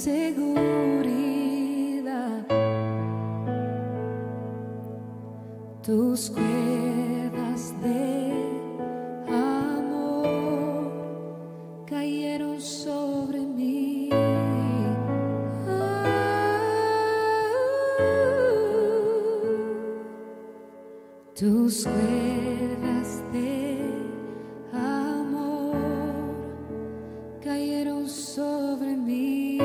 seguridad. Tus cuerdas de amor cayeron sobre mí. Tus cuerdas de amor cayeron sobre mí.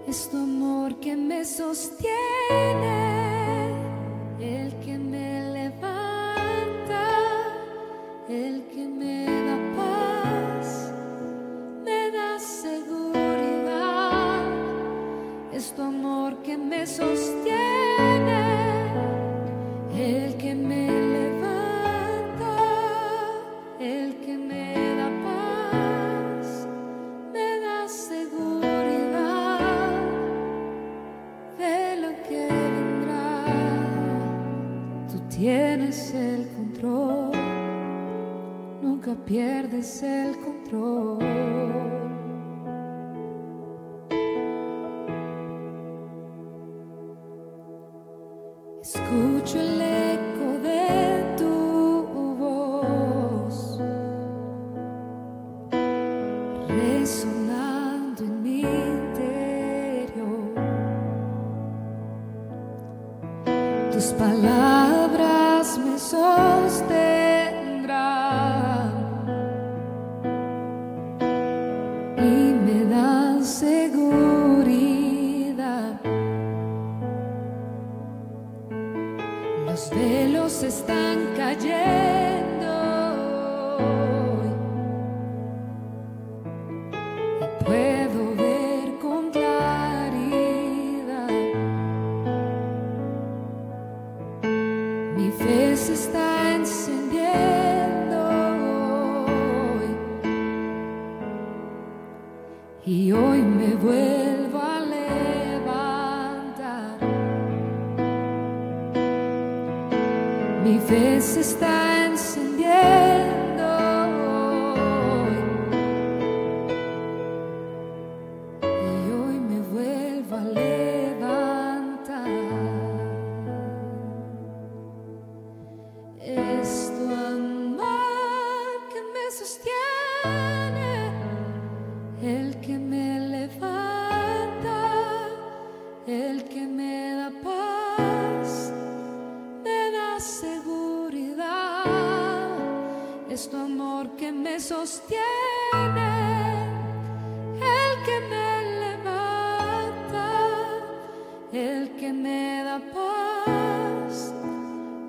Es tu amor que me sostiene, el que me levanta, el que me da paz, me da seguridad. Es tu amor que me sostiene, el que me levanta, el que me da paz, me da seguridad de lo que vendrá. Tú tienes el control, nunca pierdes el control. Escucho el eco de tu voz resonando en mi interior. Tus palabras me sostendrán y me dan seguridad. Los velos están cayendo y puedo ver con claridad. Mi fe se está encendiendo y hoy me vuelvo a levantar. Mi fe se está encendiendo y hoy me vuelvo a levantar. Es tu amor que me sostiene, el que me levanta, el que me da paz, me da seguridad. Es tu amor que me sostiene, el que me levanta, el que me da paz,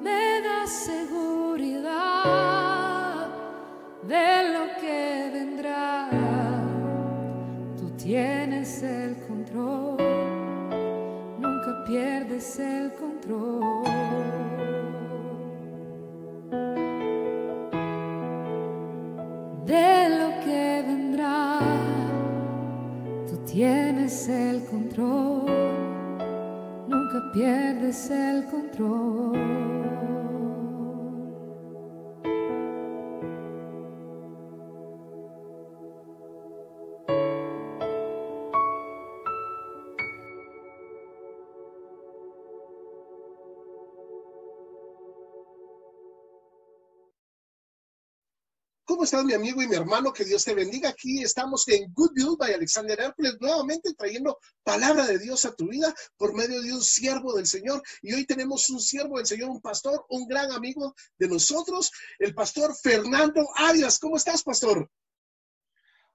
me da seguridad de lo que vendrá. Tú tienes el control, nunca pierdes el control. De lo que vendrá, tú tienes el control, nunca pierdes el control. ¿Cómo estás, mi amigo y mi hermano? Que Dios te bendiga. Aquí estamos en Good News by Alexander Hércules, nuevamente trayendo palabra de Dios a tu vida por medio de un siervo del Señor. Y hoy tenemos un siervo del Señor, un pastor, un gran amigo de nosotros, el pastor Fernando Arias. ¿Cómo estás, pastor?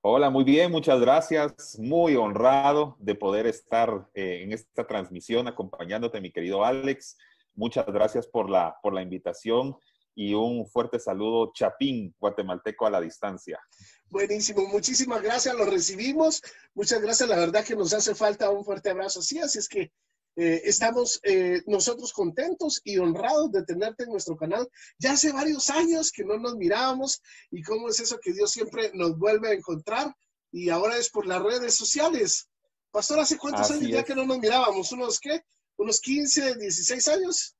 Hola, muy bien, muchas gracias. Muy honrado de poder estar en esta transmisión acompañándote, mi querido Alex. Muchas gracias por la invitación. Y un fuerte saludo chapín guatemalteco a la distancia. Buenísimo, muchísimas gracias, lo recibimos. Muchas gracias, la verdad que nos hace falta un fuerte abrazo así es que estamos nosotros contentos y honrados de tenerte en nuestro canal. Ya hace varios años que no nos mirábamos y cómo es eso que Dios siempre nos vuelve a encontrar y ahora es por las redes sociales. Pastor, ¿hace cuántos años ya que no nos mirábamos? ¿Unos qué? ¿Unos 15, 16 años?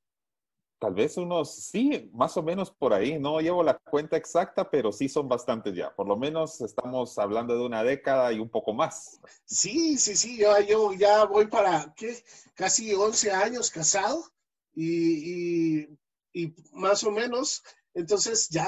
Tal vez unos, sí, más o menos por ahí. No llevo la cuenta exacta, pero sí son bastantes ya. Por lo menos estamos hablando de una década y un poco más. Sí, sí, sí, yo ya voy para, ¿qué? Casi 11 años casado y más o menos, entonces ya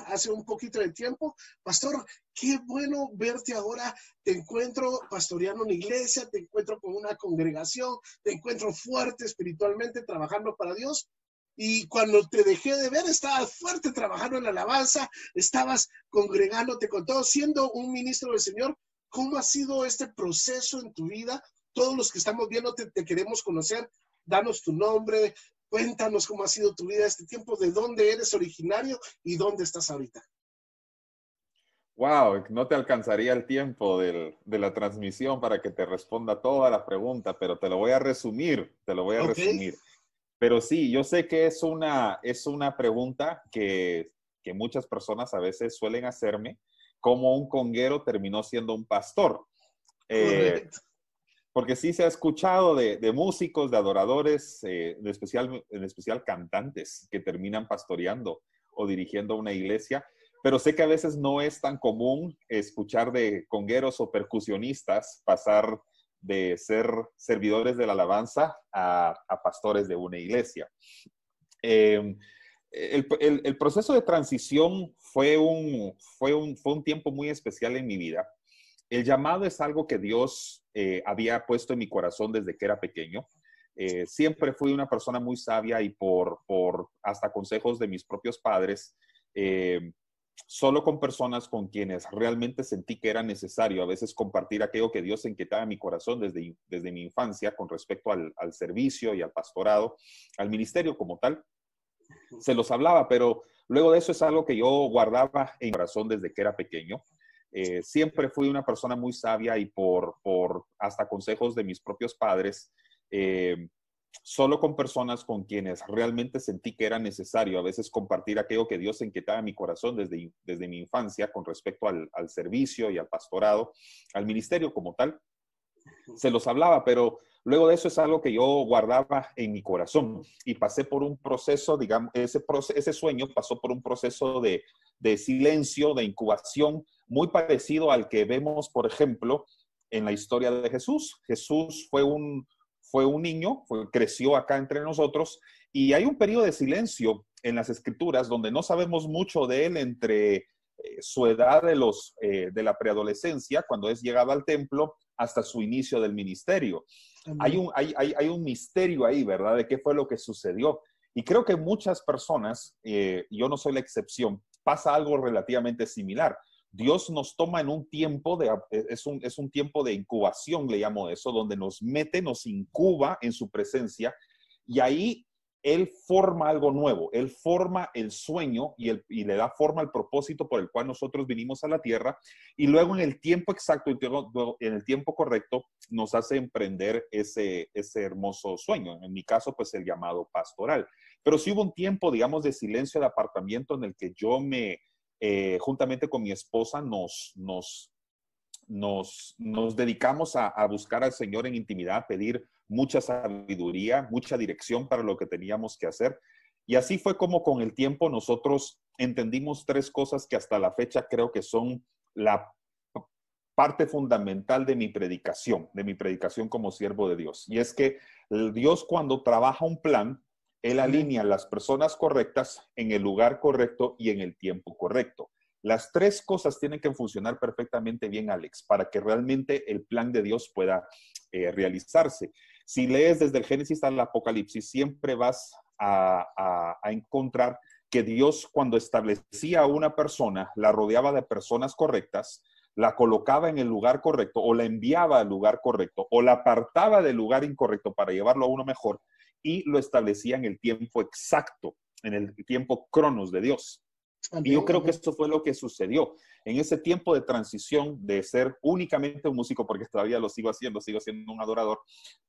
hace un poquito de tiempo. Pastor, qué bueno verte ahora. Te encuentro pastoreando una iglesia, te encuentro con una congregación, te encuentro fuerte espiritualmente trabajando para Dios. Y cuando te dejé de ver, estabas fuerte trabajando en la alabanza, estabas congregándote con todos, siendo un ministro del Señor. ¿Cómo ha sido este proceso en tu vida? Todos los que estamos viendo te queremos conocer. Danos tu nombre, cuéntanos cómo ha sido tu vida este tiempo, de dónde eres originario y dónde estás ahorita. Wow, no te alcanzaría el tiempo de la transmisión para que te responda toda la pregunta, pero te lo voy a resumir, te lo voy a Ok, resumir. Pero sí, yo sé que es una pregunta que muchas personas a veces suelen hacerme, cómo un conguero terminó siendo un pastor. Eh, correcto. Porque sí se ha escuchado de músicos, de adoradores, en especial cantantes que terminan pastoreando o dirigiendo una iglesia, pero sé que a veces no es tan común escuchar de congueros o percusionistas pasar de ser servidores de la alabanza a pastores de una iglesia. Eh, el proceso de transición fue un tiempo muy especial en mi vida. El llamado es algo que Dios había puesto en mi corazón desde que era pequeño. Siempre fui una persona muy sabia y por hasta consejos de mis propios padres, eh, solo con personas con quienes realmente sentí que era necesario a veces compartir aquello que Dios inquietaba en mi corazón desde mi infancia con respecto al servicio y al pastorado, al ministerio como tal. Se los hablaba, pero luego de eso es algo que yo guardaba en mi corazón desde que era pequeño. Siempre fui una persona muy sabia y por hasta consejos de mis propios padres, eh, solo con personas con quienes realmente sentí que era necesario a veces compartir aquello que Dios inquietaba en mi corazón desde mi infancia con respecto al servicio y al pastorado, al ministerio como tal. Se los hablaba, pero luego de eso es algo que yo guardaba en mi corazón y pasé por un proceso, digamos, ese sueño pasó por un proceso de silencio, de incubación, muy parecido al que vemos, por ejemplo, en la historia de Jesús. Jesús fue un niño, creció acá entre nosotros y hay un periodo de silencio en las escrituras donde no sabemos mucho de él entre su edad de la preadolescencia, cuando es llegado al templo, hasta su inicio del ministerio. Amén. Hay un misterio ahí, ¿verdad? De qué fue lo que sucedió. Y creo que muchas personas, yo no soy la excepción, pasa algo relativamente similar. Dios nos toma en un tiempo es un tiempo de incubación, le llamo eso, donde nos mete, nos incuba en su presencia y ahí él forma algo nuevo, él forma el sueño y le da forma al propósito por el cual nosotros vinimos a la tierra y luego en el tiempo exacto, en el tiempo correcto, nos hace emprender ese hermoso sueño. En mi caso, pues el llamado pastoral. Pero sí hubo un tiempo, digamos, de silencio, de apartamiento en el que juntamente con mi esposa, nos dedicamos a buscar al Señor en intimidad, a pedir mucha sabiduría, mucha dirección para lo que teníamos que hacer. Y así fue como con el tiempo nosotros entendimos tres cosas que hasta la fecha creo que son la parte fundamental de mi predicación como siervo de Dios. Y es que Dios cuando trabaja un plan, Él Amén. alinea a las personas correctas en el lugar correcto y en el tiempo correcto. Las tres cosas tienen que funcionar perfectamente bien, Alex, para que realmente el plan de Dios pueda realizarse. Si lees desde el Génesis al Apocalipsis, siempre vas a encontrar que Dios cuando establecía a una persona, la rodeaba de personas correctas, la colocaba en el lugar correcto o la enviaba al lugar correcto o la apartaba del lugar incorrecto para llevarlo a uno mejor y lo establecía en el tiempo exacto, en el tiempo cronos de Dios. Y yo Amén. creo que Amén. esto fue lo que sucedió en ese tiempo de transición de ser únicamente un músico, porque todavía lo sigo siendo un adorador,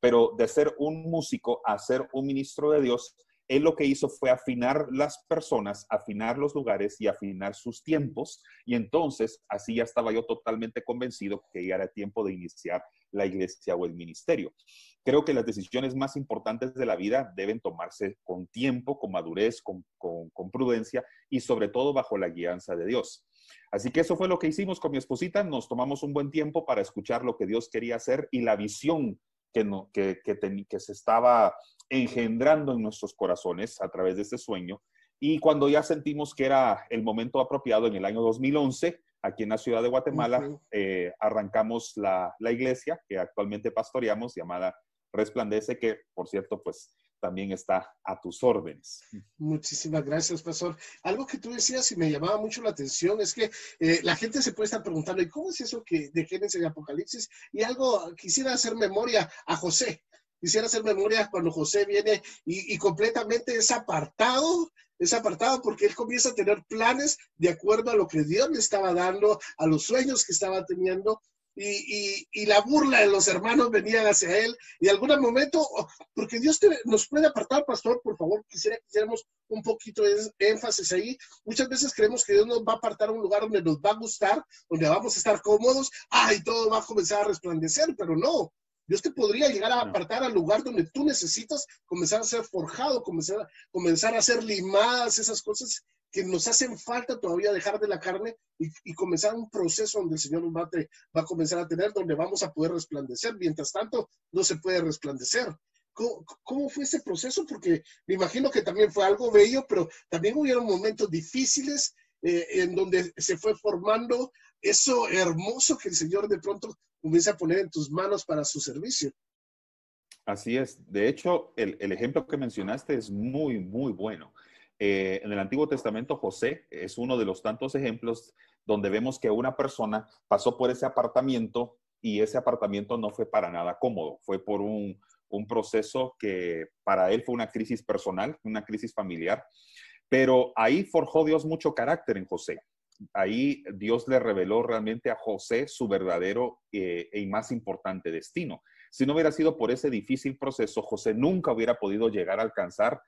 pero de ser un músico a ser un ministro de Dios, él lo que hizo fue afinar las personas, afinar los lugares y afinar sus tiempos. Y entonces, así ya estaba yo totalmente convencido que ya era tiempo de iniciar la iglesia o el ministerio. Creo que las decisiones más importantes de la vida deben tomarse con tiempo, con madurez, con prudencia y sobre todo bajo la guianza de Dios. Así que eso fue lo que hicimos con mi esposita. Nos tomamos un buen tiempo para escuchar lo que Dios quería hacer y la visión que se estaba engendrando en nuestros corazones a través de este sueño. Y cuando ya sentimos que era el momento apropiado, en el año 2011, aquí en la ciudad de Guatemala, arrancamos la iglesia que actualmente pastoreamos, llamada Resplandece, que por cierto, pues también está a tus órdenes. Muchísimas gracias, pastor. Algo que tú decías y me llamaba mucho la atención es que la gente se puede estar preguntando, ¿y cómo es eso que de Génesis y Apocalipsis? Y algo, quisiera hacer memoria a José. Quisiera hacer memoria cuando José viene y completamente es apartado porque él comienza a tener planes de acuerdo a lo que Dios le estaba dando, a los sueños que estaba teniendo. Y la burla de los hermanos venían hacia él, y en algún momento, porque Dios nos puede apartar, pastor, por favor, quisiéramos un poquito de énfasis ahí. Muchas veces creemos que Dios nos va a apartar a un lugar donde nos va a gustar, donde vamos a estar cómodos, y todo va a comenzar a resplandecer, pero no. Dios te podría llegar a apartar al lugar donde tú necesitas comenzar a ser forjado, comenzar a ser limadas, esas cosas que nos hacen falta todavía dejar de la carne y comenzar un proceso donde el Señor nos va a comenzar a tener, donde vamos a poder resplandecer. Mientras tanto, no se puede resplandecer. ¿Cómo fue ese proceso? Porque me imagino que también fue algo bello, pero también hubieron momentos difíciles en donde se fue formando eso hermoso que el Señor de pronto comienza a poner en tus manos para su servicio. Así es. De hecho, el ejemplo que mencionaste es muy, muy bueno. En el Antiguo Testamento, José es uno de los tantos ejemplos donde vemos que una persona pasó por ese apartamiento y ese apartamiento no fue para nada cómodo. Fue por un proceso que para él fue una crisis personal, una crisis familiar. Pero ahí forjó Dios mucho carácter en José. Ahí Dios le reveló realmente a José su verdadero y más importante destino. Si no hubiera sido por ese difícil proceso, José nunca hubiera podido llegar a alcanzar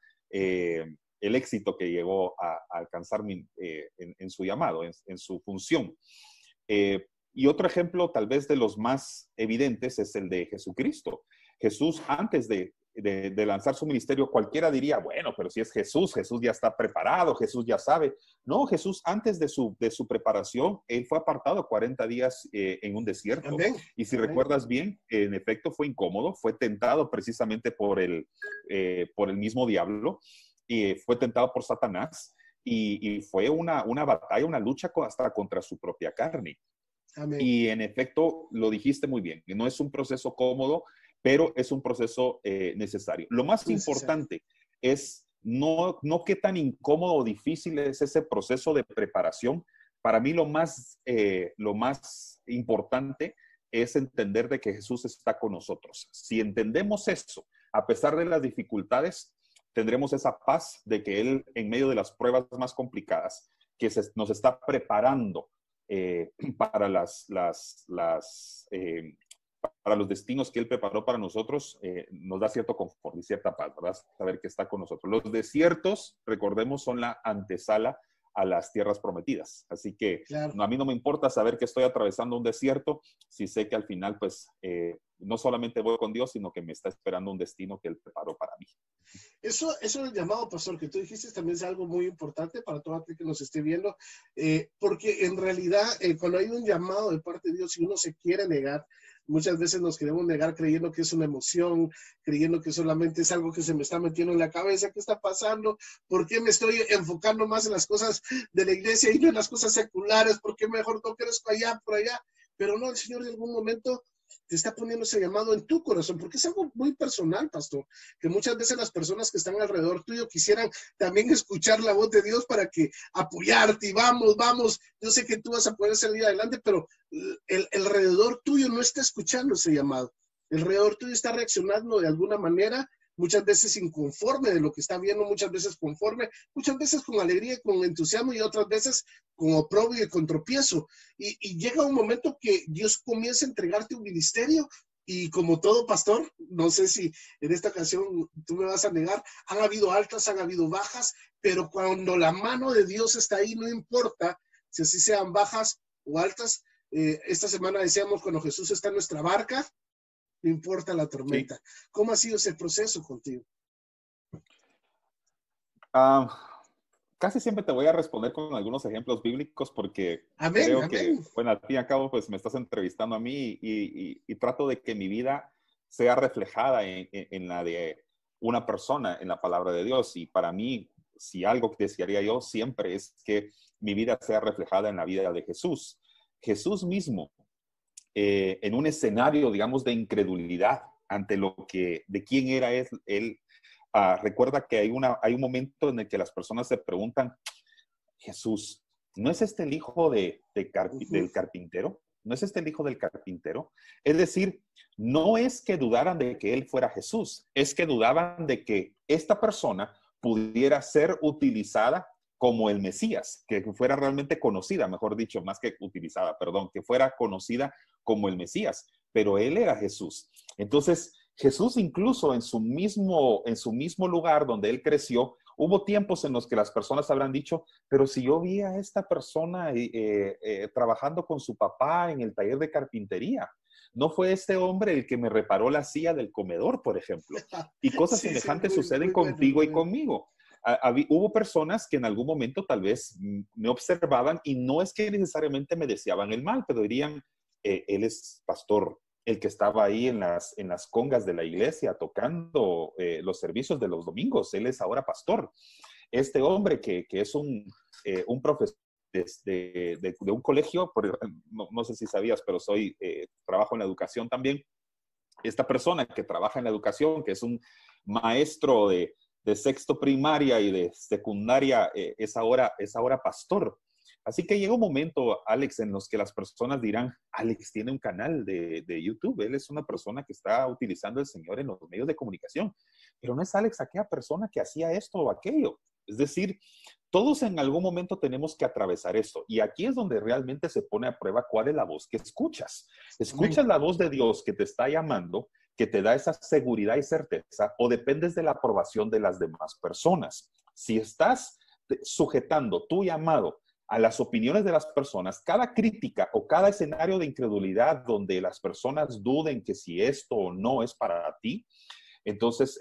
el éxito que llegó a alcanzar en su llamado, en su función. Y otro ejemplo, tal vez de los más evidentes, es el de Jesucristo. Jesús, antes de lanzar su ministerio, cualquiera diría, bueno, pero si es Jesús, Jesús ya está preparado, Jesús ya sabe. No, Jesús antes de su preparación, él fue apartado 40 días en un desierto. Amén. Y si recuerdas bien, en efecto fue incómodo, fue tentado precisamente por el mismo diablo, y fue tentado por Satanás, y fue una batalla, una lucha hasta contra su propia carne. Amén. Y en efecto, lo dijiste muy bien, no es un proceso cómodo, pero es un proceso necesario. Lo más importante es no qué tan incómodo o difícil es ese proceso de preparación. Para mí lo más importante es entender de que Jesús está con nosotros. Si entendemos eso, a pesar de las dificultades, tendremos esa paz de que Él, en medio de las pruebas más complicadas, nos está preparando para para los destinos que Él preparó para nosotros, nos da cierto confort y cierta paz, ¿verdad? Saber que está con nosotros. Los desiertos, recordemos, son la antesala a las tierras prometidas. Así que claro, a mí no me importa saber que estoy atravesando un desierto, si sé que al final, pues, no solamente voy con Dios, sino que me está esperando un destino que Él preparó para mí. Eso el llamado, pastor, que tú dijiste también es algo muy importante para todo aquel que nos esté viendo, porque en realidad cuando hay un llamado de parte de Dios y uno se quiere negar, muchas veces nos queremos negar creyendo que es una emoción, creyendo que solamente es algo que se me está metiendo en la cabeza. ¿Qué está pasando? ¿Por qué me estoy enfocando más en las cosas de la iglesia y no en las cosas seculares? ¿Por qué mejor no crezco allá, por allá? Pero no, el Señor en algún momento te está poniendo ese llamado en tu corazón, porque es algo muy personal, pastor, que muchas veces las personas que están alrededor tuyo quisieran también escuchar la voz de Dios para que apoyarte y vamos, yo sé que tú vas a poder salir adelante, pero el alrededor tuyo no está escuchando ese llamado, el alrededor tuyo está reaccionando de alguna manera, muchas veces inconforme de lo que está viendo, muchas veces conforme, muchas veces con alegría y con entusiasmo y otras veces con oprobio y con tropiezo. Y llega un momento que Dios comienza a entregarte un ministerio Y como todo pastor, no sé si en esta ocasión tú me vas a negar, han habido altas, han habido bajas, pero cuando la mano de Dios está ahí, no importa si así sean bajas o altas. Esta semana decíamos, cuando Jesús está en nuestra barca, no importa la Sí. tormenta. ¿Cómo ha sido ese proceso contigo? Casi siempre te voy a responder con algunos ejemplos bíblicos porque Amén, creo amén. que, bueno, al fin y al cabo, pues me estás entrevistando a mí y trato de que mi vida sea reflejada en la de una persona en la palabra de Dios. Y para mí, si algo que desearía yo siempre es que mi vida sea reflejada en la vida de Jesús. Jesús mismo, en un escenario, digamos, de incredulidad ante lo que, de quién era él. Recuerda que hay un momento en el que las personas se preguntan, Jesús, ¿no es este el hijo del carpintero? ¿No es este el hijo del carpintero? Es decir, no es que dudaran de que él fuera Jesús, es que dudaban de que esta persona pudiera ser utilizada como el Mesías, que fuera realmente conocida, mejor dicho, más que utilizada, perdón, que fuera conocida como el Mesías, pero él era Jesús. Entonces, Jesús incluso en su mismo lugar donde él creció, hubo tiempos en los que las personas habrán dicho, pero si yo vi a esta persona trabajando con su papá en el taller de carpintería, ¿no fue este hombre el que me reparó la silla del comedor, por ejemplo? Y cosas Sí, sí, semejantes muy, suceden muy bueno, contigo muy y bueno. conmigo. Hubo personas que en algún momento tal vez me observaban y no es que necesariamente me deseaban el mal, pero dirían, él es pastor, el que estaba ahí en las congas de la iglesia tocando los servicios de los domingos, él es ahora pastor. Este hombre que es un profesor de un colegio, no sé si sabías, pero trabajo en la educación también. Esta persona que trabaja en la educación, que es un maestro de sexto primaria y de secundaria, es ahora pastor. Así que llega un momento, Alex, en los que las personas dirán, Alex tiene un canal de YouTube, él es una persona que está utilizando el Señor en los medios de comunicación, pero no es Alex aquella persona que hacía esto o aquello. Es decir, todos en algún momento tenemos que atravesar esto. Y aquí es donde realmente se pone a prueba cuál es la voz que escuchas. Amén. ¿Escuchas la voz de Dios que te está llamando, que te da esa seguridad y certeza, o dependes de la aprobación de las demás personas? Si estás sujetando tu llamado a las opiniones de las personas, cada crítica o cada escenario de incredulidad donde las personas duden que si esto o no es para ti, entonces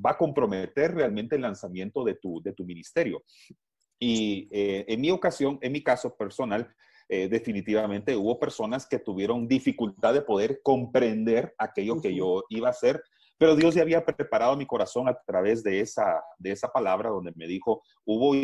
va a comprometer realmente el lanzamiento de tu ministerio. Y en mi ocasión, en mi caso personal, definitivamente hubo personas que tuvieron dificultad de poder comprender aquello que yo iba a hacer, pero Dios ya había preparado mi corazón a través de esa palabra donde me dijo, hubo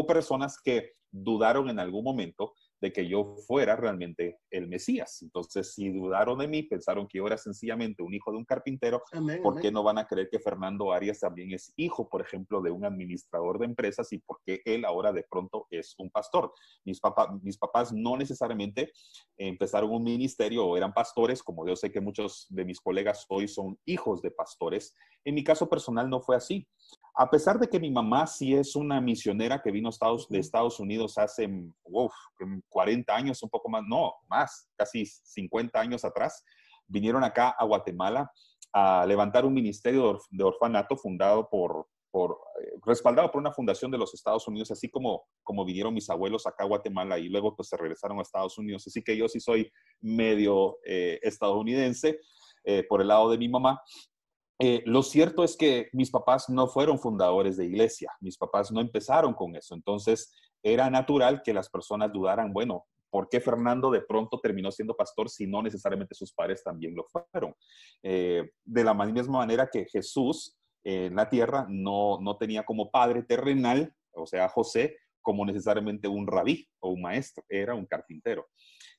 personas que dudaron en algún momento de que yo fuera realmente el Mesías. Entonces, si dudaron de mí, pensaron que yo era sencillamente un hijo de un carpintero, Amén, ¿por amén. qué no van a creer que Fernando Arias también es hijo, por ejemplo, de un administrador de empresas y por qué él ahora de pronto es un pastor? Mis papás no necesariamente empezaron un ministerio o eran pastores, como yo sé que muchos de mis colegas hoy son hijos de pastores. En mi caso personal no fue así. A pesar de que mi mamá sí es una misionera que vino de Estados Unidos hace 40 años, un poco más, no, más, casi 50 años atrás, vinieron acá a Guatemala a levantar un ministerio de orfanato respaldado por una fundación de los Estados Unidos, así como vinieron mis abuelos acá a Guatemala y luego pues se regresaron a Estados Unidos. Así que yo sí soy medio estadounidense por el lado de mi mamá. Lo cierto es que mis papás no fueron fundadores de iglesia, mis papás no empezaron con eso, entonces era natural que las personas dudaran, bueno, ¿por qué Fernando de pronto terminó siendo pastor si no necesariamente sus padres también lo fueron? De la misma manera que Jesús en la tierra no tenía como padre terrenal, o sea, José, como necesariamente un rabí o un maestro, era un carpintero.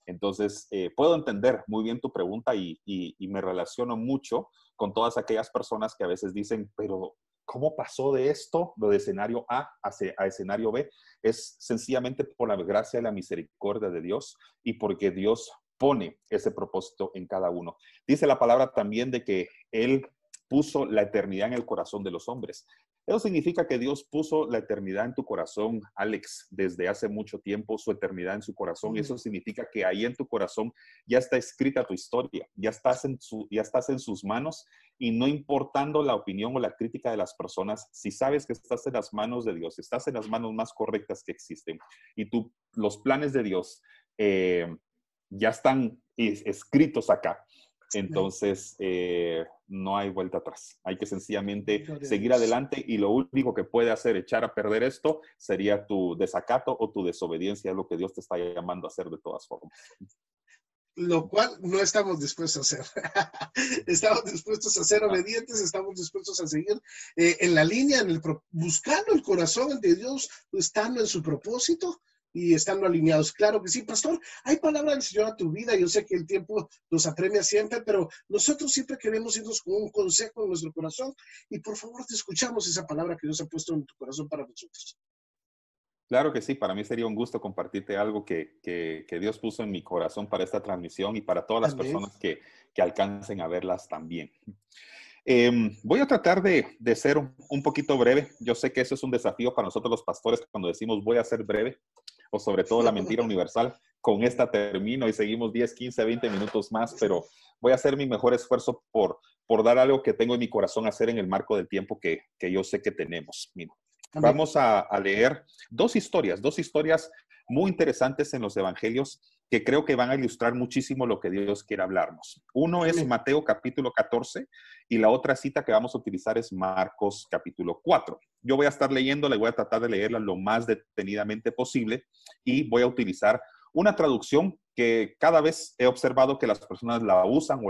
Entonces, puedo entender muy bien tu pregunta y me relaciono mucho con todas aquellas personas que a veces dicen, pero ¿cómo pasó de esto, de escenario A a escenario B? Es sencillamente por la gracia y la misericordia de Dios y porque Dios pone ese propósito en cada uno. Dice la palabra también de que Él puso la eternidad en el corazón de los hombres. Eso significa que Dios puso la eternidad en tu corazón, Alex, desde hace mucho tiempo, su eternidad en su corazón. Y eso significa que ahí en tu corazón ya está escrita tu historia, ya estás en sus manos, y no importando la opinión o la crítica de las personas, si sabes que estás en las manos de Dios, estás en las manos más correctas que existen, y los planes de Dios ya están escritos acá. Entonces, no hay vuelta atrás. Hay que sencillamente seguir adelante, y lo único que puede hacer echar a perder esto sería tu desacato o tu desobediencia, es lo que Dios te está llamando a hacer de todas formas. Lo cual no estamos dispuestos a hacer. Estamos dispuestos a ser obedientes, estamos dispuestos a seguir en la línea, buscando el corazón de Dios, estando en su propósito y estando alineados. Claro que sí, pastor, hay palabra del Señor a tu vida. Yo sé que el tiempo nos apremia siempre, pero nosotros siempre queremos irnos con un consejo en nuestro corazón, y por favor te escuchamos esa palabra que Dios ha puesto en tu corazón para nosotros. Claro que sí, para mí sería un gusto compartirte algo que Dios puso en mi corazón para esta transmisión y para todas las personas que alcancen a verlas también. Voy a tratar de ser un poquito breve. Yo sé que eso es un desafío para nosotros los pastores cuando decimos voy a ser breve, o sobre todo la mentira universal. Con esta termino y seguimos 10, 15, 20 minutos más, pero voy a hacer mi mejor esfuerzo por dar algo que tengo en mi corazón a hacer en el marco del tiempo que yo sé que tenemos. Mira, vamos a leer dos historias muy interesantes en los evangelios que creo que van a ilustrar muchísimo lo que Dios quiere hablarnos. Uno es Mateo capítulo 14 y la otra cita que vamos a utilizar es Marcos capítulo 4. Yo voy a estar leyéndola y voy a tratar de leerla lo más detenidamente posible, y voy a utilizar una traducción que cada vez he observado que las personas la usan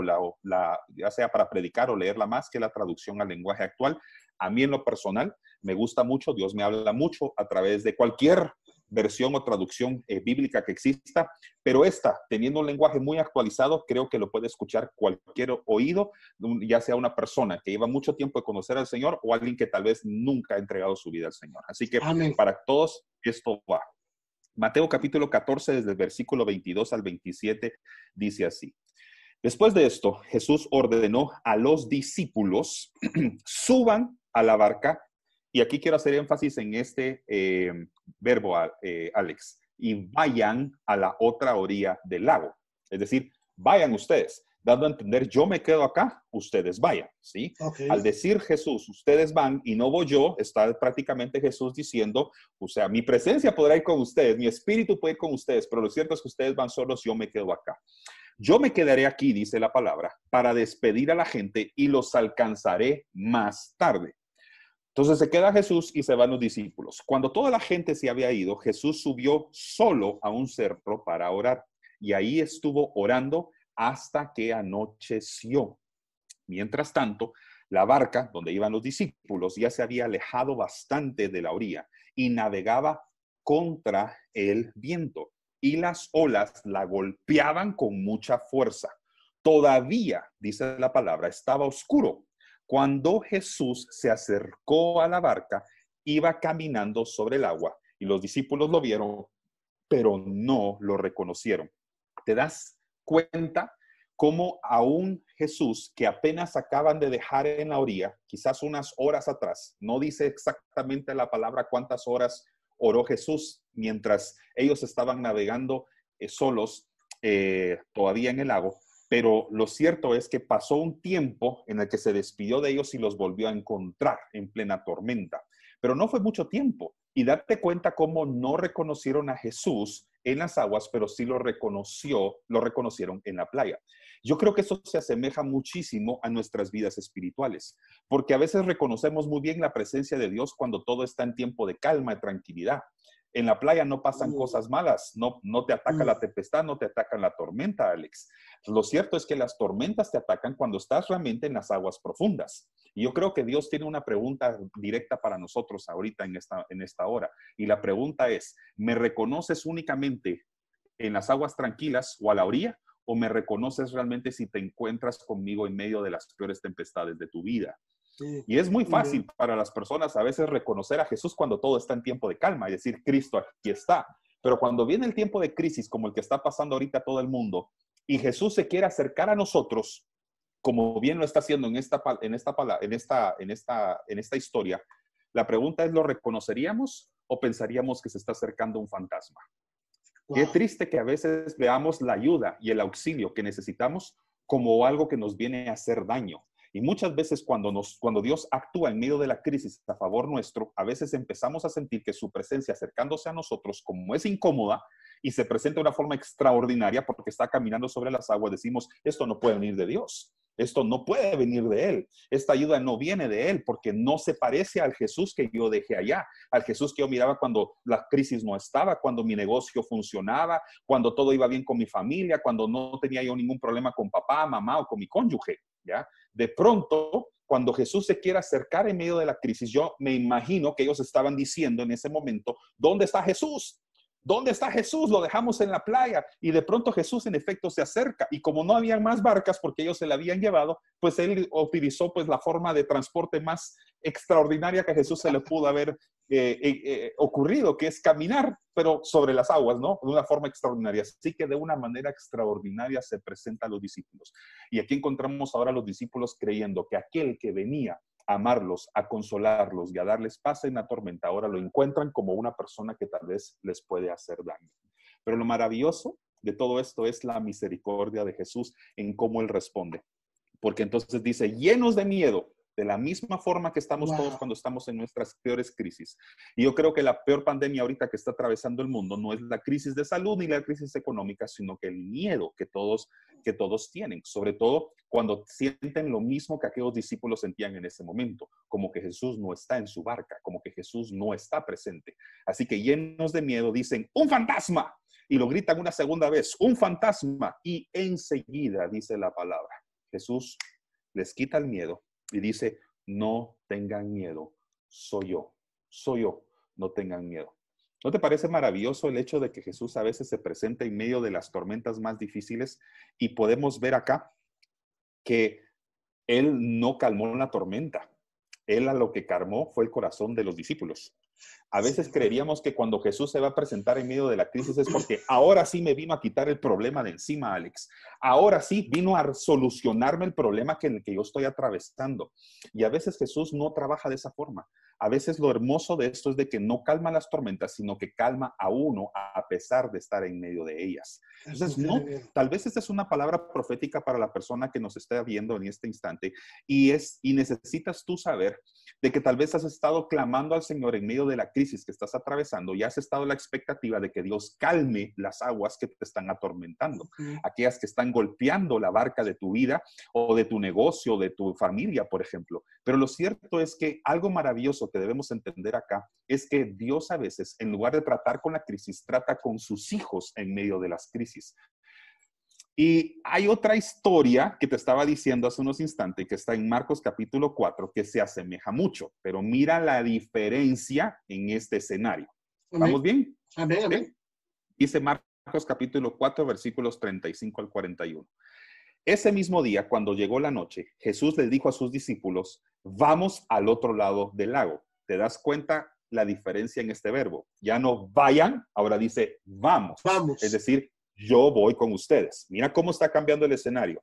ya sea para predicar o leerla más, que la traducción al lenguaje actual. A mí en lo personal me gusta mucho, Dios me habla mucho a través de cualquier versión o traducción bíblica que exista, pero esta, teniendo un lenguaje muy actualizado, creo que lo puede escuchar cualquier oído, ya sea una persona que lleva mucho tiempo de conocer al Señor o alguien que tal vez nunca ha entregado su vida al Señor. Así que para todos esto va. Mateo capítulo 14, desde el versículo 22 al 27, dice así. Después de esto, Jesús ordenó a los discípulos, suban a la barca, y aquí quiero hacer énfasis en este verbo, Alex, y vayan a la otra orilla del lago. Es decir, vayan ustedes, dando a entender, yo me quedo acá, ustedes vayan, ¿sí? Okay. Al decir Jesús, ustedes van y no voy yo, está prácticamente Jesús diciendo, o sea, mi presencia podrá ir con ustedes, mi espíritu puede ir con ustedes, pero lo cierto es que ustedes van solos, yo me quedo acá. Yo me quedaré aquí, dice la palabra, para despedir a la gente y los alcanzaré más tarde. Entonces se queda Jesús y se van los discípulos. Cuando toda la gente se había ido, Jesús subió solo a un cerro para orar, y ahí estuvo orando hasta que anocheció. Mientras tanto, la barca donde iban los discípulos ya se había alejado bastante de la orilla y navegaba contra el viento, y las olas la golpeaban con mucha fuerza. Todavía, dice la palabra, estaba oscuro. Cuando Jesús se acercó a la barca, iba caminando sobre el agua, y los discípulos lo vieron, pero no lo reconocieron. ¿Te das cuenta cómo aún Jesús, que apenas acaban de dejar en la orilla, quizás unas horas atrás, no dice exactamente la palabra cuántas horas oró Jesús mientras ellos estaban navegando solos todavía en el lago, pero lo cierto es que pasó un tiempo en el que se despidió de ellos y los volvió a encontrar en plena tormenta. Pero no fue mucho tiempo. Y date cuenta cómo no reconocieron a Jesús en las aguas, pero sí lo reconocieron en la playa. Yo creo que eso se asemeja muchísimo a nuestras vidas espirituales, porque a veces reconocemos muy bien la presencia de Dios cuando todo está en tiempo de calma y tranquilidad. En la playa no pasan cosas malas, no te ataca la tempestad, no te ataca la tormenta, Alex. Lo cierto es que las tormentas te atacan cuando estás realmente en las aguas profundas. Y yo creo que Dios tiene una pregunta directa para nosotros ahorita en esta hora. Y la pregunta es, ¿me reconoces únicamente en las aguas tranquilas o a la orilla? ¿O me reconoces realmente si te encuentras conmigo en medio de las peores tempestades de tu vida? Y es muy fácil para las personas a veces reconocer a Jesús cuando todo está en tiempo de calma y decir, Cristo aquí está. Pero cuando viene el tiempo de crisis como el que está pasando ahorita todo el mundo, y Jesús se quiere acercar a nosotros, como bien lo está haciendo en esta historia, La pregunta es, ¿lo reconoceríamos o pensaríamos que se está acercando un fantasma? Wow. Qué triste que a veces veamos la ayuda y el auxilio que necesitamos como algo que nos viene a hacer daño. Y muchas veces cuando Dios actúa en medio de la crisis a favor nuestro, a veces empezamos a sentir que su presencia acercándose a nosotros, como es incómoda y se presenta de una forma extraordinaria porque está caminando sobre las aguas, decimos, esto no puede venir de Dios. Esto no puede venir de Él. Esta ayuda no viene de Él porque no se parece al Jesús que yo dejé allá, al Jesús que yo miraba cuando la crisis no estaba, cuando mi negocio funcionaba, cuando todo iba bien con mi familia, cuando no tenía yo ningún problema con papá, mamá o con mi cónyuge, ¿ya? De pronto, cuando Jesús se quiere acercar en medio de la crisis, yo me imagino que ellos estaban diciendo en ese momento, ¿dónde está Jesús? ¿Dónde está Jesús? Lo dejamos en la playa. Y de pronto Jesús en efecto se acerca. Y como no había más barcas porque ellos se la habían llevado, pues él utilizó pues la forma de transporte más extraordinaria que a Jesús se le pudo haber ocurrido, que es caminar, pero sobre las aguas, ¿no? De una forma extraordinaria. Así que de una manera extraordinaria se presenta a los discípulos. Y aquí encontramos ahora a los discípulos creyendo que aquel que venía a amarlos, a consolarlos y a darles paz en la tormenta, ahora lo encuentran como una persona que tal vez les puede hacer daño. Pero lo maravilloso de todo esto es la misericordia de Jesús en cómo Él responde. Porque entonces dice, llenos de miedo, de la misma forma que estamos todos cuando estamos en nuestras peores crisis. Y yo creo que la peor pandemia ahorita que está atravesando el mundo no es la crisis de salud ni la crisis económica, sino que el miedo que todos tienen, sobre todo cuando sienten lo mismo que aquellos discípulos sentían en ese momento, como que Jesús no está en su barca, como que Jesús no está presente. Así que llenos de miedo dicen, ¡un fantasma! Y lo gritan una segunda vez, ¡un fantasma! Y enseguida dice la palabra, Jesús les quita el miedo y dice, no tengan miedo, soy yo, no tengan miedo. ¿No te parece maravilloso el hecho de que Jesús a veces se presenta en medio de las tormentas más difíciles y podemos ver acá que Él no calmó la tormenta? Él a lo que calmó fue el corazón de los discípulos. A veces creeríamos que cuando Jesús se va a presentar en medio de la crisis es porque ahora sí me vino a quitar el problema de encima, Alex. Ahora sí vino a solucionarme el problema que yo estoy atravesando. Y a veces Jesús no trabaja de esa forma. A veces lo hermoso de esto es de que no calma las tormentas, sino que calma a uno a pesar de estar en medio de ellas. Entonces, no, tal vez esta es una palabra profética para la persona que nos está viendo en este instante y necesitas tú saber de que tal vez has estado clamando al Señor en medio de la crisis que estás atravesando y has estado en la expectativa de que Dios calme las aguas que te están atormentando, aquellas que están golpeando la barca de tu vida o de tu negocio, de tu familia, por ejemplo. Pero lo cierto es que algo maravilloso que debemos entender acá es que Dios a veces, en lugar de tratar con la crisis, trata con sus hijos en medio de las crisis. Y hay otra historia que te estaba diciendo hace unos instantes, que está en Marcos capítulo 4, que se asemeja mucho, pero mira la diferencia en este escenario. ¿Vamos bien? Amén, amén. Dice Marcos capítulo 4, versículos 35 al 41. Ese mismo día, cuando llegó la noche, Jesús les dijo a sus discípulos, vamos al otro lado del lago. ¿Te das cuenta la diferencia en este verbo? Ya no vayan, ahora dice vamos. Vamos. Es decir, yo voy con ustedes. Mira cómo está cambiando el escenario.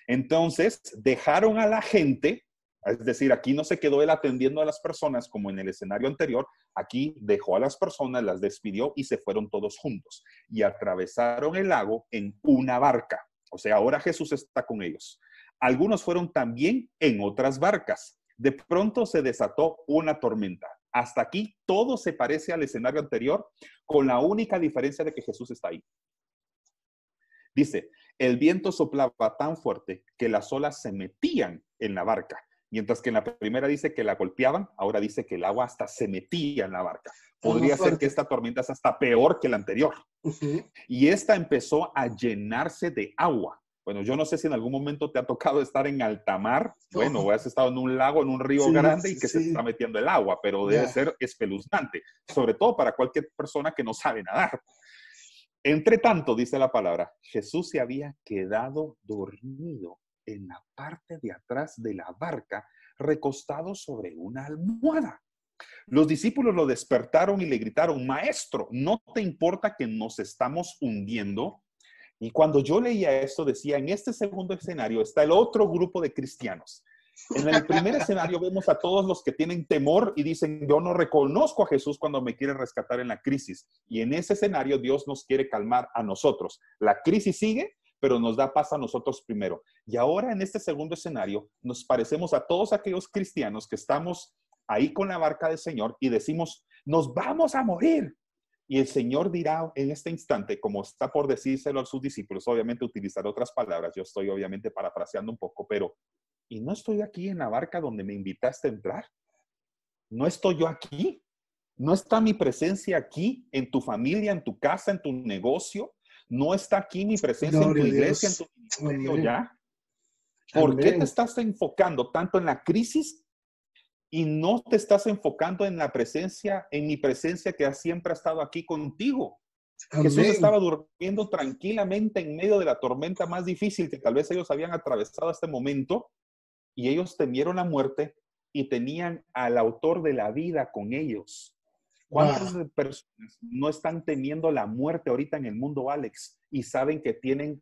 Entonces, dejaron a la gente, es decir, aquí no se quedó él atendiendo a las personas como en el escenario anterior, aquí dejó a las personas, las despidió y se fueron todos juntos. Y atravesaron el lago en una barca. O sea, ahora Jesús está con ellos. Algunos fueron también en otras barcas. De pronto se desató una tormenta. Hasta aquí todo se parece al escenario anterior, con la única diferencia de que Jesús está ahí. Dice, el viento soplaba tan fuerte que las olas se metían en la barca. Mientras que en la primera dice que la golpeaban, ahora dice que el agua hasta se metía en la barca. Podría ser que esta tormenta es hasta peor que la anterior. Y esta empezó a llenarse de agua. Bueno, yo no sé si en algún momento te ha tocado estar en alta mar. Bueno, o has estado en un lago, en un río grande y que se está metiendo el agua, pero debe ser espeluznante, sobre todo para cualquier persona que no sabe nadar. Entre tanto, dice la palabra, Jesús se había quedado dormido en la parte de atrás de la barca, recostado sobre una almohada. Los discípulos lo despertaron y le gritaron, maestro, ¿no te importa que nos estamos hundiendo? Y cuando yo leía esto, decía, en este segundo escenario está el otro grupo de cristianos En el primer escenario vemos a todos los que tienen temor y dicen, yo no reconozco a Jesús cuando me quiere rescatar en la crisis. Y en ese escenario Dios nos quiere calmar a nosotros. La crisis sigue, pero nos da paz a nosotros primero. Y ahora en este segundo escenario nos parecemos a todos aquellos cristianos que estamos ahí con la barca del Señor y decimos, nos vamos a morir. Y el Señor dirá en este instante, como está por decírselo a sus discípulos, obviamente utilizaré otras palabras, yo estoy obviamente parafraseando un poco, pero ¿y no estoy aquí en la barca donde me invitaste a entrar? ¿No estoy yo aquí? ¿No está mi presencia aquí en tu familia, en tu casa, en tu negocio? ¿No está aquí mi presencia en tu iglesia, en tu ministerio ya? ¿Por qué te estás enfocando tanto en la crisis y no te estás enfocando en la presencia, en mi presencia que siempre ha estado aquí contigo? Amén. Jesús estaba durmiendo tranquilamente en medio de la tormenta más difícil que tal vez ellos habían atravesado hasta este momento, y ellos temieron la muerte y tenían al autor de la vida con ellos. ¿Cuántas personas no están temiendo la muerte ahorita en el mundo, Alex, y saben que tienen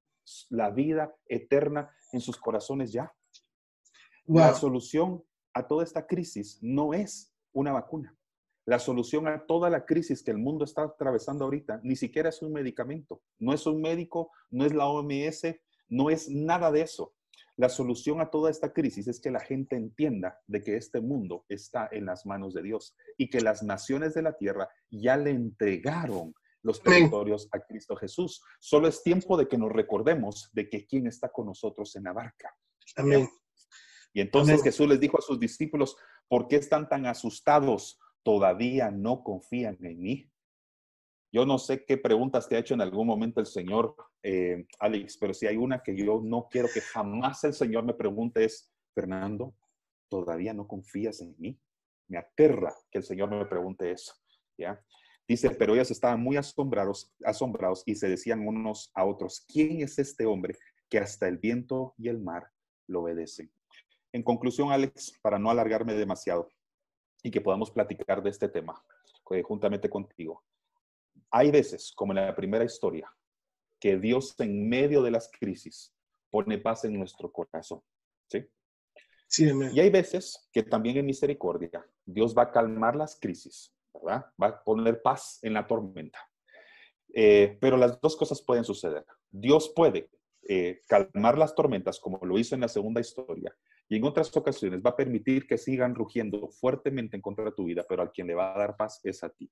la vida eterna en sus corazones ya? La solución a toda esta crisis no es una vacuna. La solución a toda la crisis que el mundo está atravesando ahorita ni siquiera es un medicamento. No es un médico, no es la OMS, no es nada de eso. La solución a toda esta crisis es que la gente entienda de que este mundo está en las manos de Dios y que las naciones de la tierra ya le entregaron los territorios a Cristo Jesús. Solo es tiempo de que nos recordemos de que quién está con nosotros en la barca. Amén. Y entonces Jesús les dijo a sus discípulos, ¿por qué están tan asustados? ¿Todavía no confían en mí? Yo no sé qué preguntas te ha hecho en algún momento el Señor, Alex, pero si hay una que yo no quiero que jamás el Señor me pregunte es, Fernando, ¿todavía no confías en mí? Me aterra que el Señor me pregunte eso, ¿ya? Dice, pero ellos estaban muy asombrados y se decían unos a otros, ¿quién es este hombre que hasta el viento y el mar lo obedecen? En conclusión, Alex, para no alargarme demasiado y que podamos platicar de este tema juntamente contigo, hay veces, como en la primera historia, que Dios en medio de las crisis pone paz en nuestro corazón, ¿sí? Sí, amén. Y hay veces que también en misericordia Dios va a calmar las crisis, ¿verdad? Va a poner paz en la tormenta. Pero las dos cosas pueden suceder. Dios puede calmar las tormentas como lo hizo en la segunda historia y en otras ocasiones va a permitir que sigan rugiendo fuertemente en contra de tu vida, pero a quien le va a dar paz es a ti.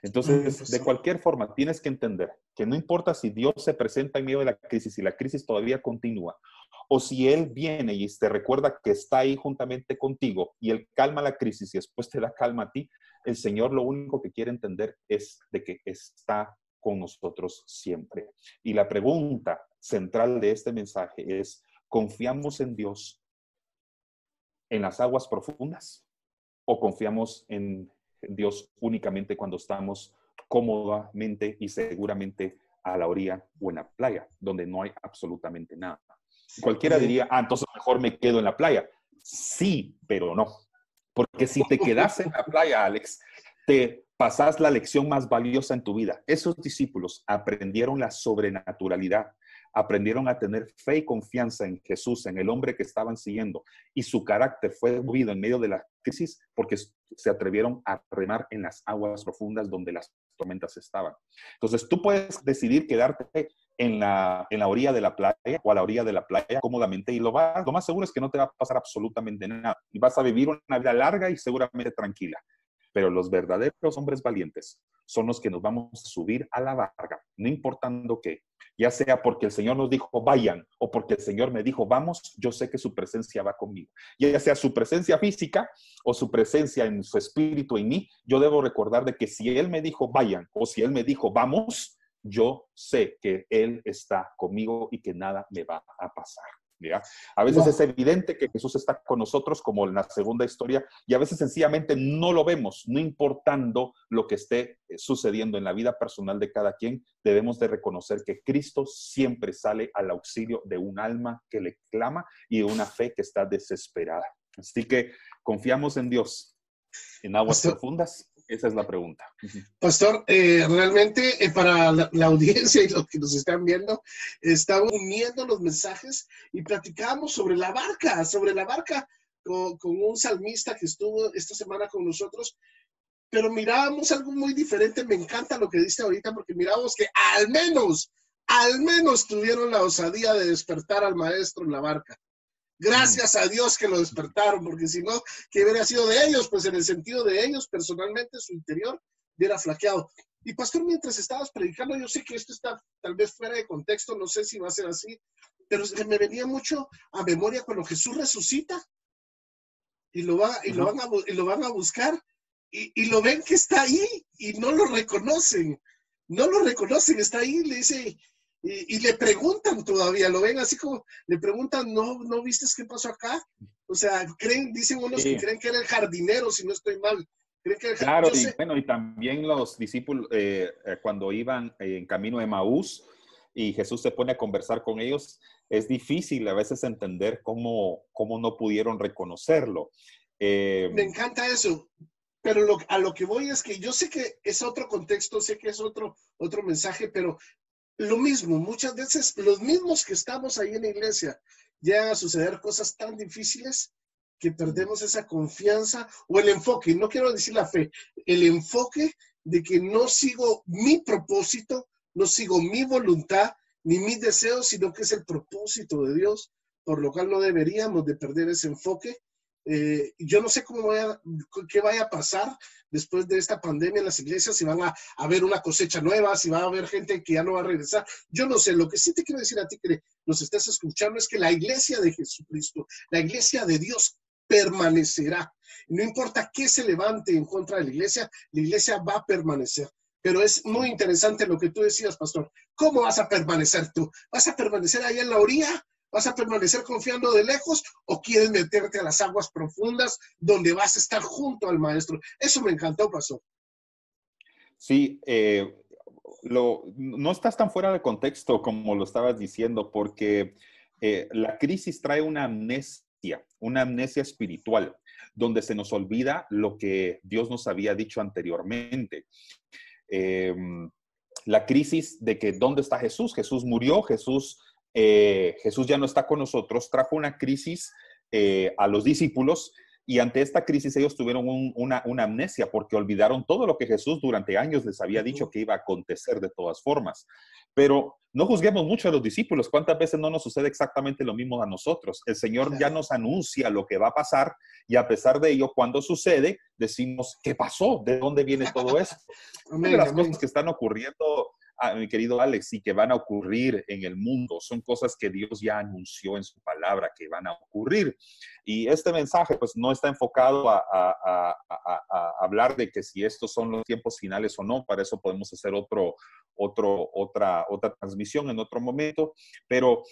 Entonces, de cualquier forma, tienes que entender que no importa si Dios se presenta en medio de la crisis y la crisis todavía continúa, o si Él viene y te recuerda que está ahí juntamente contigo y Él calma la crisis y después te da calma a ti, el Señor lo único que quiere entender es de que está con nosotros siempre. Y la pregunta central de este mensaje es, ¿confiamos en Dios en las aguas profundas o confiamos en Dios únicamente cuando estamos cómodamente y seguramente a la orilla o en la playa, donde no hay absolutamente nada? Cualquiera diría, entonces mejor me quedo en la playa. Sí, pero no. Porque si te quedas en la playa, Alex, te pasas la lección más valiosa en tu vida. Esos discípulos aprendieron la sobrenaturalidad, aprendieron a tener fe y confianza en Jesús, en el hombre que estaban siguiendo, y su carácter fue movido en medio de la crisis porque se atrevieron a remar en las aguas profundas donde las tormentas estaban. Entonces, tú puedes decidir quedarte en la orilla de la playa o a la orilla de la playa cómodamente y lo más seguro es que no te va a pasar absolutamente nada y vas a vivir una vida larga y seguramente tranquila. Pero los verdaderos hombres valientes son los que nos vamos a subir a la barca, no importando qué. Ya sea porque el Señor nos dijo vayan o porque el Señor me dijo vamos, yo sé que su presencia va conmigo. Ya sea su presencia física o su presencia en su espíritu en mí, yo debo recordar de que si Él me dijo vayan o si Él me dijo vamos, yo sé que Él está conmigo y que nada me va a pasar. ¿Ya? A veces es evidente que Jesús está con nosotros, como en la segunda historia, y a veces sencillamente no lo vemos, no importando lo que esté sucediendo en la vida personal de cada quien, debemos de reconocer que Cristo siempre sale al auxilio de un alma que le clama y de una fe que está desesperada. Así que confiamos en Dios, en aguas profundas. Esa es la pregunta. Pastor, realmente para la audiencia y los que nos están viendo, estamos uniendo los mensajes y platicamos sobre la barca, con un salmista que estuvo esta semana con nosotros, pero mirábamos algo muy diferente. Me encanta lo que diste ahorita, porque mirábamos que al menos tuvieron la osadía de despertar al maestro en la barca. Gracias a Dios que lo despertaron, porque si no, ¿qué hubiera sido de ellos? Pues en el sentido de ellos, personalmente, su interior hubiera flaqueado. Y pastor, mientras estabas predicando, yo sé que esto está tal vez fuera de contexto, no sé si va a ser así, pero me venía mucho a memoria cuando Jesús resucita y lo van a buscar y lo ven que está ahí y no lo reconocen. No lo reconocen, está ahí, le dice, y le preguntan todavía, lo ven así como, le preguntan, ¿no viste qué pasó acá? O sea, dicen unos que creen que era el jardinero, si no estoy mal. Claro, y bueno, y también los discípulos cuando iban en camino de Emaús y Jesús se pone a conversar con ellos, es difícil a veces entender cómo no pudieron reconocerlo. Me encanta eso, pero a lo que voy es que yo sé que es otro contexto, sé que es otro mensaje, pero lo mismo, muchas veces los mismos que estamos ahí en la iglesia llegan a suceder cosas tan difíciles que perdemos esa confianza o el enfoque, no quiero decir la fe, el enfoque de que no sigo mi propósito, no sigo mi voluntad, ni mis deseos, sino que es el propósito de Dios, por lo cual no deberíamos de perder ese enfoque. Yo no sé qué vaya a pasar después de esta pandemia en las iglesias, si van a ver una cosecha nueva, si va a haber gente que ya no va a regresar. Yo no sé, lo que sí te quiero decir a ti que nos estás escuchando es que la iglesia de Jesucristo, la iglesia de Dios permanecerá. No importa qué se levante en contra de la iglesia va a permanecer. Pero es muy interesante lo que tú decías, pastor. ¿Cómo vas a permanecer tú? ¿Vas a permanecer ahí en la orilla? ¿Vas a permanecer confiando de lejos o quieres meterte a las aguas profundas donde vas a estar junto al maestro? Eso me encantó, pastor. Sí, no estás tan fuera de contexto como lo estabas diciendo, porque la crisis trae una amnesia espiritual, donde se nos olvida lo que Dios nos había dicho anteriormente. La crisis de que ¿dónde está Jesús? Jesús murió, Jesús ya no está con nosotros, trajo una crisis a los discípulos, y ante esta crisis ellos tuvieron una amnesia porque olvidaron todo lo que Jesús durante años les había dicho que iba a acontecer de todas formas. Pero no juzguemos mucho a los discípulos. ¿Cuántas veces no nos sucede exactamente lo mismo a nosotros? El Señor ya nos anuncia lo que va a pasar y a pesar de ello, cuando sucede, decimos, ¿qué pasó? ¿De dónde viene todo esto? Una de las cosas que están ocurriendo, mi querido Alex, y que van a ocurrir en el mundo, son cosas que Dios ya anunció en su palabra que van a ocurrir. Y este mensaje pues no está enfocado a hablar de que si estos son los tiempos finales o no. Para eso podemos hacer otra transmisión en otro momento, pero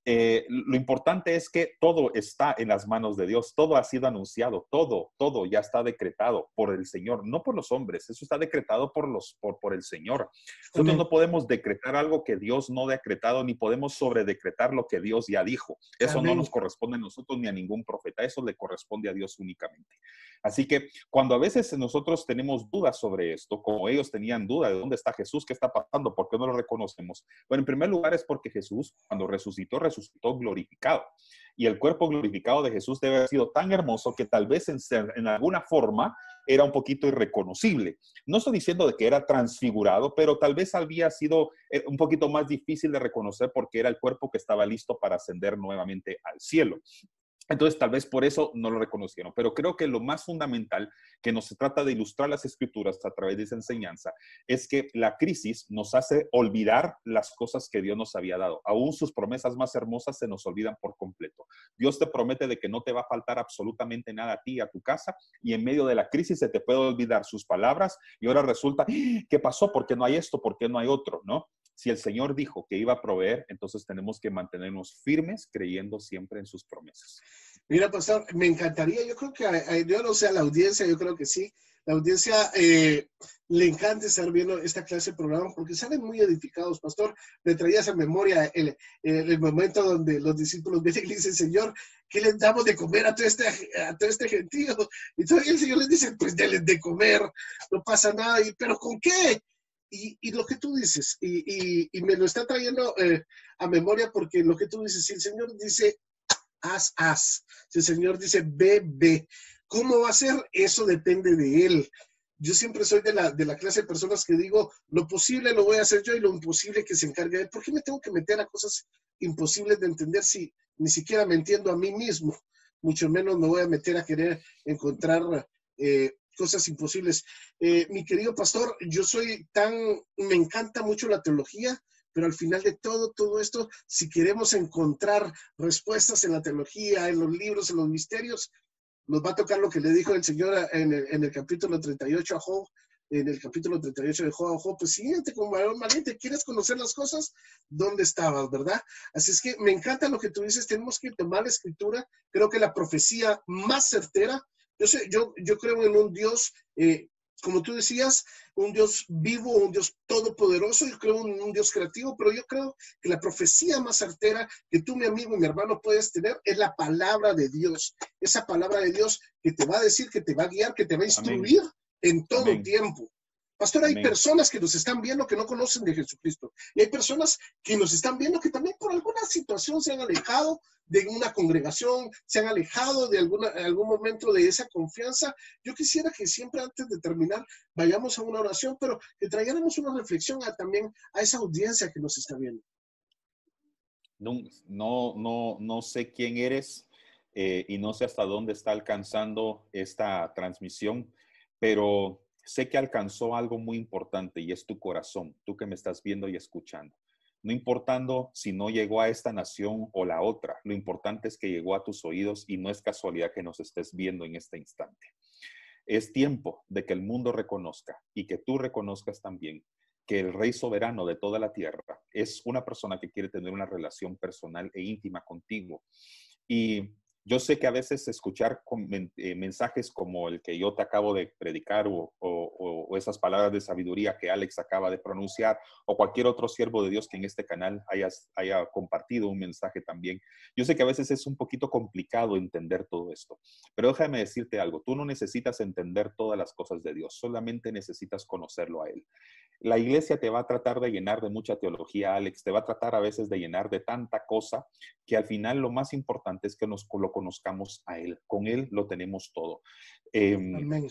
lo importante es que todo está en las manos de Dios, todo ha sido anunciado, todo ya está decretado por el Señor, no por los hombres, eso está decretado por el Señor. Nosotros no podemos decretar algo que Dios no ha decretado, ni podemos sobredecretar lo que Dios ya dijo. Eso no nos corresponde a nosotros ni a ningún profeta, eso le corresponde a Dios únicamente. Así que cuando a veces nosotros tenemos dudas sobre esto, como ellos tenían duda de dónde está Jesús, qué está pasando, por qué no lo reconocemos. Bueno, en primer lugar es porque Jesús, cuando resucitó glorificado. Y el cuerpo glorificado de Jesús debe haber sido tan hermoso que tal vez en alguna forma era un poquito irreconocible. No estoy diciendo de que era transfigurado, pero tal vez había sido un poquito más difícil de reconocer porque era el cuerpo que estaba listo para ascender nuevamente al cielo. Entonces, tal vez por eso no lo reconocieron. Pero creo que lo más fundamental que nos se trata de ilustrar las Escrituras a través de esa enseñanza es que la crisis nos hace olvidar las cosas que Dios nos había dado. Aún sus promesas más hermosas se nos olvidan por completo. Dios te promete de que no te va a faltar absolutamente nada a ti y a tu casa, y en medio de la crisis se te puede olvidar sus palabras y ahora resulta, ¿qué pasó? ¿Por qué no hay esto? ¿Por qué no hay otro? ¿No? Si el Señor dijo que iba a proveer, entonces tenemos que mantenernos firmes creyendo siempre en sus promesas. Mira, pastor, me encantaría, yo creo que, yo no sé, a la audiencia, yo creo que sí, la audiencia le encanta estar viendo esta clase de programa porque salen muy edificados, pastor. Me traías a memoria el momento donde los discípulos vienen y dicen, Señor, ¿qué les damos de comer a todo este gentío? Y todavía el Señor les dice, pues denles de comer, no pasa nada, pero ¿con qué? Y lo que tú dices, y me lo está trayendo a memoria porque lo que tú dices, si el Señor dice, haz. Si el Señor dice, ve, ve. ¿Cómo va a ser? Eso depende de Él. Yo siempre soy de la clase de personas que digo, lo posible lo voy a hacer yo y lo imposible que se encargue de Él. ¿Por qué me tengo que meter a cosas imposibles de entender si ni siquiera me entiendo a mí mismo? Mucho menos me voy a meter a querer encontrar cosas imposibles. Mi querido pastor, me encanta mucho la teología, pero al final de todo esto, si queremos encontrar respuestas en la teología, en los libros, en los misterios, nos va a tocar lo que le dijo el Señor en el capítulo 38 a Job, en el capítulo 38 de Job a Job, pues síguete como varón valiente, ¿quieres conocer las cosas? ¿Dónde estabas, verdad? Así es que me encanta lo que tú dices, tenemos que tomar la escritura, creo que la profecía más certera, yo creo en un Dios, como tú decías, un Dios vivo, un Dios todopoderoso, yo creo en un Dios creativo, pero yo creo que la profecía más certera que tú, mi amigo y mi hermano, puedes tener es la palabra de Dios. Esa palabra de Dios que te va a decir, que te va a guiar, que te va a instruir Amén. en todo Amén. tiempo. Pastor, hay Amén. personas que nos están viendo que no conocen de Jesucristo. Y hay personas que nos están viendo que también por alguna situación se han alejado de una congregación, se han alejado de algún momento de esa confianza. Yo quisiera que siempre antes de terminar vayamos a una oración, pero que trayéramos una reflexión también a esa audiencia que nos está viendo. No sé quién eres y no sé hasta dónde está alcanzando esta transmisión, pero sé que alcanzó algo muy importante y es tu corazón, tú que me estás viendo y escuchando. No importando si no llegó a esta nación o la otra, lo importante es que llegó a tus oídos y no es casualidad que nos estés viendo en este instante. Es tiempo de que el mundo reconozca y que tú reconozcas también que el Rey soberano de toda la tierra es una persona que quiere tener una relación personal e íntima contigo. Y yo sé que a veces escuchar mensajes como el que yo te acabo de predicar o esas palabras de sabiduría que Alex acaba de pronunciar o cualquier otro siervo de Dios que en este canal haya compartido un mensaje también. Yo sé que a veces es un poquito complicado entender todo esto, pero déjame decirte algo. Tú no necesitas entender todas las cosas de Dios, solamente necesitas conocerlo a Él. La iglesia te va a tratar de llenar de mucha teología, Alex, te va a tratar a veces de llenar de tanta cosa que al final lo más importante es que lo conozcamos a Él. Con Él lo tenemos todo. Amén.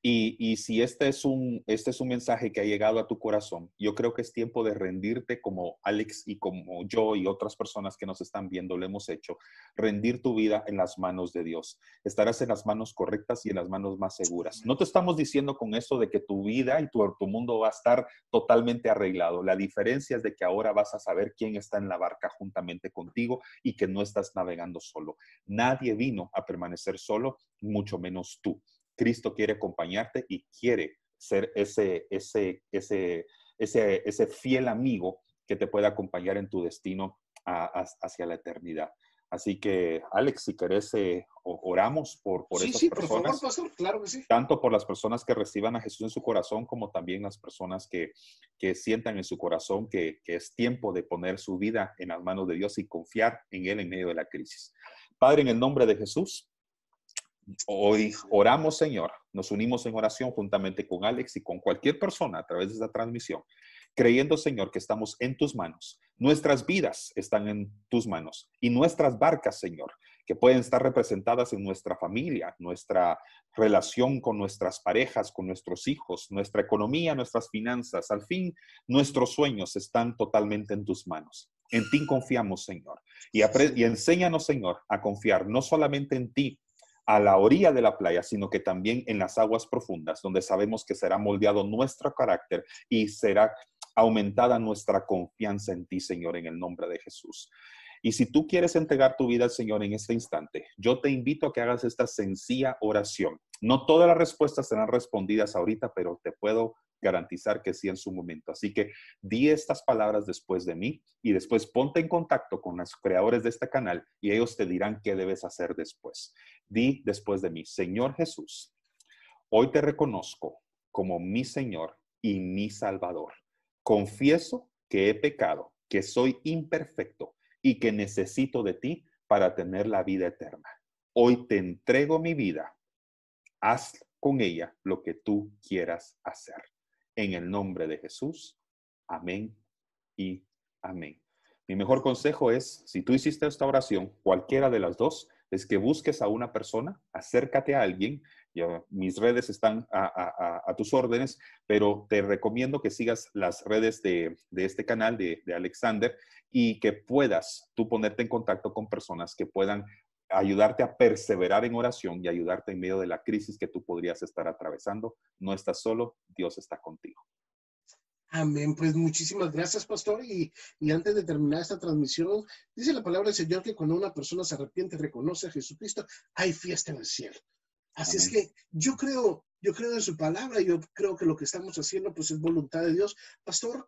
Y si este es un mensaje que ha llegado a tu corazón, yo creo que es tiempo de rendirte como Alex y como yo y otras personas que nos están viendo lo hemos hecho, rendir tu vida en las manos de Dios. Estarás en las manos correctas y en las manos más seguras. No te estamos diciendo con esto de que tu vida y tu mundo va a estar totalmente arreglado. La diferencia es de que ahora vas a saber quién está en la barca juntamente contigo y que no estás navegando solo. Nadie vino a permanecer solo, mucho menos tú. Cristo quiere acompañarte y quiere ser ese fiel amigo que te pueda acompañar en tu destino hacia la eternidad. Así que, Alex, si querés, oramos por Sí, esas sí, por favor, personas, pastor, claro que sí. tanto por las personas que reciban a Jesús en su corazón, como también las personas que sientan en su corazón que es tiempo de poner su vida en las manos de Dios y confiar en Él en medio de la crisis. Padre, en el nombre de Jesús, hoy oramos, Señor, nos unimos en oración juntamente con Alex y con cualquier persona a través de esta transmisión, creyendo, Señor, que estamos en tus manos. Nuestras vidas están en tus manos y nuestras barcas, Señor, que pueden estar representadas en nuestra familia, nuestra relación con nuestras parejas, con nuestros hijos, nuestra economía, nuestras finanzas. Al fin, nuestros sueños están totalmente en tus manos. En ti confiamos, Señor, y enséñanos, Señor, a confiar no solamente en ti, a la orilla de la playa, sino que también en las aguas profundas, donde sabemos que será moldeado nuestro carácter y será aumentada nuestra confianza en ti, Señor, en el nombre de Jesús. Y si tú quieres entregar tu vida al Señor en este instante, yo te invito a que hagas esta sencilla oración. No todas las respuestas serán respondidas ahorita, pero te puedo garantizar que sí en su momento. Así que di estas palabras después de mí y después ponte en contacto con los creadores de este canal y ellos te dirán qué debes hacer después. Di después de mí: Señor Jesús, hoy te reconozco como mi Señor y mi Salvador. Confieso que he pecado, que soy imperfecto y que necesito de ti para tener la vida eterna. Hoy te entrego mi vida. Haz con ella lo que tú quieras hacer. En el nombre de Jesús. Amén y amén. Mi mejor consejo es, si tú hiciste esta oración, cualquiera de las dos, es que busques a una persona, acércate a alguien. Ya, mis redes están a tus órdenes, pero te recomiendo que sigas las redes de este canal de Alexander y que puedas tú ponerte en contacto con personas que puedan ayudarte a perseverar en oración y ayudarte en medio de la crisis que tú podrías estar atravesando. No estás solo, Dios está contigo. Amén. Pues muchísimas gracias, pastor. Y antes de terminar esta transmisión, dice la palabra del Señor que cuando una persona se arrepiente y reconoce a Jesucristo, hay fiesta en el cielo. Así Amén. es que yo creo en su palabra, yo creo que lo que estamos haciendo pues es voluntad de Dios. Pastor,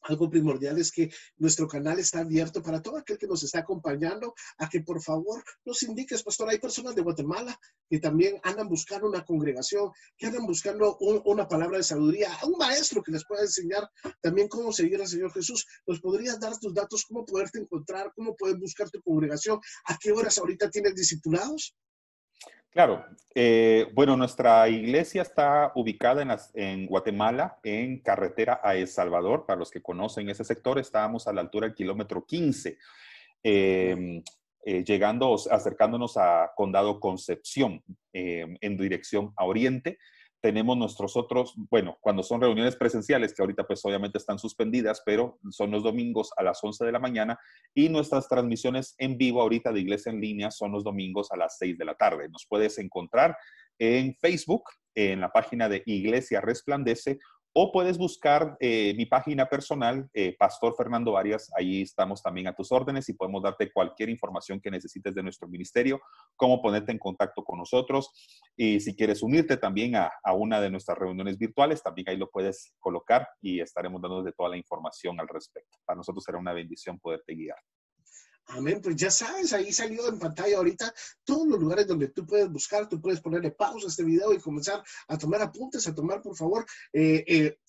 algo primordial es que nuestro canal está abierto para todo aquel que nos está acompañando, a que por favor nos indiques, pastor. Hay personas de Guatemala que también andan buscando una congregación, que andan buscando una palabra de sabiduría, a un maestro que les pueda enseñar también cómo seguir al Señor Jesús. ¿Nos podrías dar tus datos, cómo poderte encontrar, cómo puedes buscar tu congregación? ¿A qué horas ahorita tienes discipulados? Claro, bueno, nuestra iglesia está ubicada en Guatemala, en carretera a El Salvador. Para los que conocen ese sector, estábamos a la altura del kilómetro 15, acercándonos a Condado Concepción, en dirección a Oriente. Tenemos nuestros otros, bueno, cuando son reuniones presenciales, que ahorita pues obviamente están suspendidas, pero son los domingos a las 11 de la mañana, y nuestras transmisiones en vivo ahorita de Iglesia en Línea son los domingos a las 6 de la tarde. Nos puedes encontrar en Facebook, en la página de Iglesia Resplandece, o puedes buscar mi página personal, Pastor Fernando Arias. Ahí estamos también a tus órdenes y podemos darte cualquier información que necesites de nuestro ministerio, cómo ponerte en contacto con nosotros. Y si quieres unirte también a una de nuestras reuniones virtuales, también ahí lo puedes colocar y estaremos dándote toda la información al respecto. Para nosotros será una bendición poderte guiar. Amén, pues ya sabes, ahí salió en pantalla ahorita todos los lugares donde tú puedes buscar, tú puedes ponerle pausa a este video y comenzar a tomar apuntes, a tomar, por favor,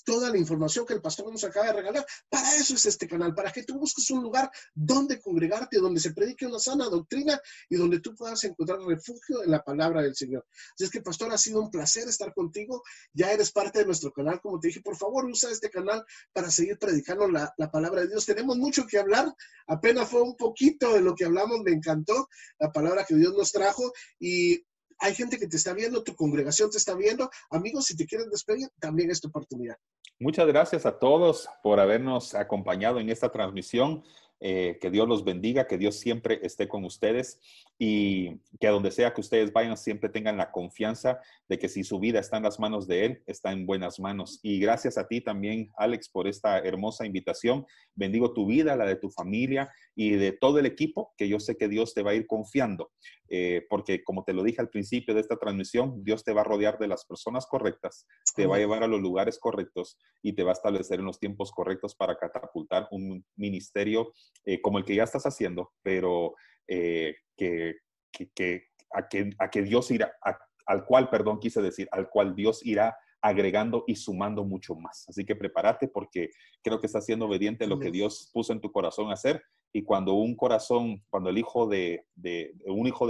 toda la información que el pastor nos acaba de regalar. Para eso es este canal, para que tú busques un lugar donde congregarte, donde se predique una sana doctrina y donde tú puedas encontrar refugio en la palabra del Señor. Así es que, pastor, ha sido un placer estar contigo. Ya eres parte de nuestro canal, como te dije. Por favor, usa este canal para seguir predicando la palabra de Dios. Tenemos mucho que hablar, apenas fue un poquito de lo que hablamos. Me encantó la palabra que Dios nos trajo y hay gente que te está viendo, tu congregación te está viendo. Amigos, si te quieren despedir, también es tu oportunidad. Muchas gracias a todos por habernos acompañado en esta transmisión. Que Dios los bendiga, que Dios siempre esté con ustedes y que a donde sea que ustedes vayan siempre tengan la confianza de que si su vida está en las manos de Él, está en buenas manos. Y gracias a ti también, Alex, por esta hermosa invitación. Bendigo tu vida, la de tu familia y de todo el equipo, que yo sé que Dios te va a ir confiando, porque como te lo dije al principio de esta transmisión, Dios te va a rodear de las personas correctas, te va a llevar a los lugares correctos y te va a establecer en los tiempos correctos para catapultar un ministerio como el que ya estás haciendo, pero a que Dios irá, al cual Dios irá agregando y sumando mucho más. Así que prepárate porque creo que estás siendo obediente a lo que Dios puso en tu corazón a hacer. Y cuando un hijo de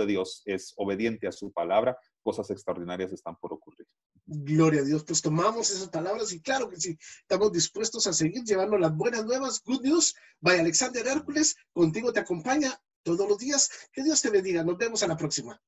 Dios es obediente a su palabra, cosas extraordinarias están por ocurrir. Gloria a Dios, pues tomamos esas palabras y claro que sí, estamos dispuestos a seguir llevando las buenas nuevas, good news. By Alexander Hércules, contigo te acompaña todos los días. Que Dios te bendiga. Nos vemos a la próxima.